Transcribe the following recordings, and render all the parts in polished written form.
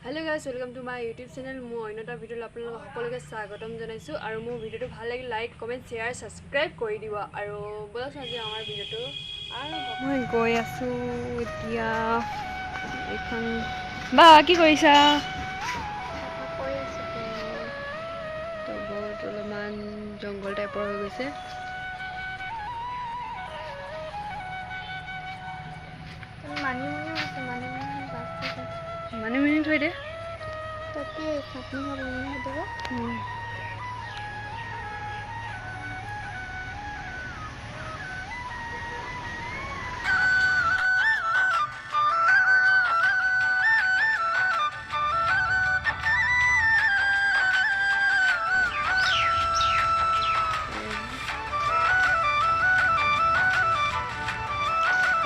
Hello guys, welcome to my YouTube channel. মই অন্যটা video' আপোনালোকক সকলোকে স্বাগতম জনাইছো আৰু মোৰ ভিডিঅ'টো ভাল লাগিলে লাইক, কমেন্ট, শেয়াৰ, সাবস্ক্ৰাইব কৰি দিব আৰু বলক আজি আমাৰ ভিডিঅ'টো আৰু মই গৈ আছো এতিয়া এখন বা কি কৰিছা? কৈ আছো তো বহুত অলপমান জংগল টাইপৰ হৈ গৈছে। Mani mani thoi de তাকে চাটনি খাব মন হতেবা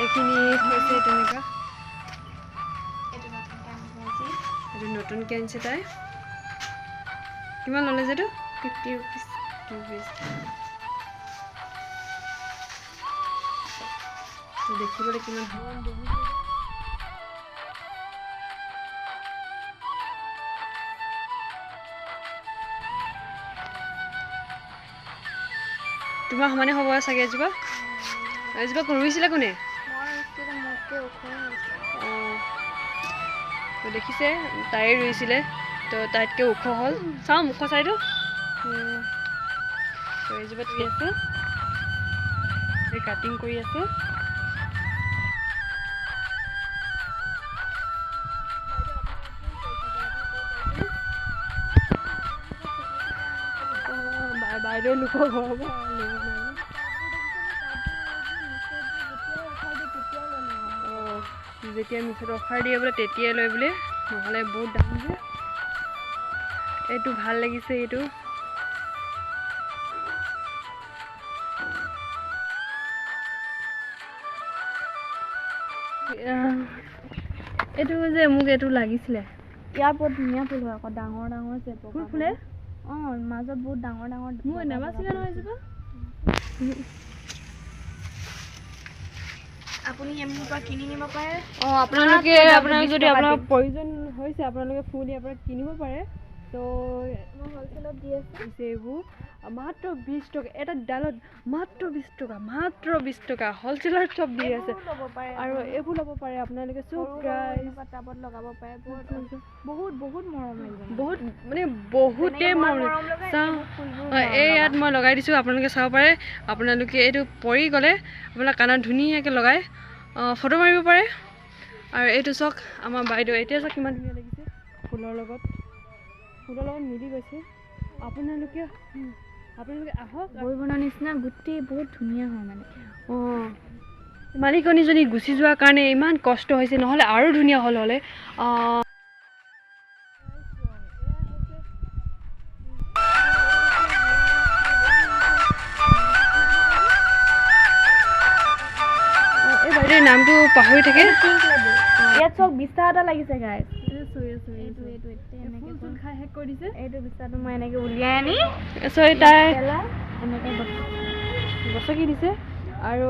এখিনি থৈছে তেনেকা নতুন কেনছে তাই কিমান ললে যেটো 50 rupees তো দেখিবলৈ কিমান ভাল তোমাৰ সমানে হ'ব চাগে এজবা কৰিছিলা কোনে তো দেখিছে তাই ৰুইছিলে তো তাইতকে ওখ হল চাও মুখ চাইটো তো এজবা তুই আছে এই কাটিং কৰি আছে বাইদেউ লোক ঘৰ যেতিয়া মিছত অফাৰ দিয়ে বোলে তেতিয়াই লয় বোলে নহলে বহুত দাম যে এইটো ভাল লাগিছে এইটো এইটো যে মোক এইটো লাগিছিলে ইয়াৰ বহুত ধুনীয়া ফুল হয় আকৌ ডাঙৰ ডাঙৰ আছে ফুল ফুলে মাজত বহুত ডাঙৰ ডাঙৰ মই নামাছিলে নহয় যাব আপুনি এমুৰ পৰা কিনি নিব পাৰে আপোনালোকে আপোনাক যদি আপোনাৰ প্ৰয়োজন হৈছে আপোনালোকে ফুল ইয়াৰ পৰা কিনিব পাৰে তো মই হোলসেলত দি আছো এইবোৰ মাত্ৰ 20 টকা এটা ডালত মাত্ৰ 20 টকা হোলসেলত সব দি আছে আৰু এইবোৰ ল'ব পাৰে আপোনালোকে সব এনেকুৱা টাবত লগাব পাৰে বহুত বহুত মৰম লাগিব বহুত মানে বহুতে মৰম এই ইয়াত মই লগাই দিছো আপোনালোকে চাব পাৰে আপোনালোকে এইটো পৰি গলে আপোনাৰ কাণত ধুনীয়াকৈ লগাই ফটো মাৰিব পাৰে আৰু এইটো চক আমাৰ বাইদেউ এতিয়া চক কিমান ধুনীয়া লাগিছে ফুলৰ লগত মিলি গৈছে আপোনালোকে আহক বৰবনৰ নিচিনা গুটি বহুত ধুনীয়া হয় মানে মালিকনীজনী গুচি যোৱাৰ কাৰণে ইমান কষ্ট হৈছে নহলে আৰু ধুনীয়া হলে এই বাইদেউৰ নামটো পাহৰি থাকে ইয়াত চক বিস্তা এটা লাগিছে গাইছ এইটো বিস্তাটো মই এনেকে উলিয়াই আনি গছকি দিছে আৰু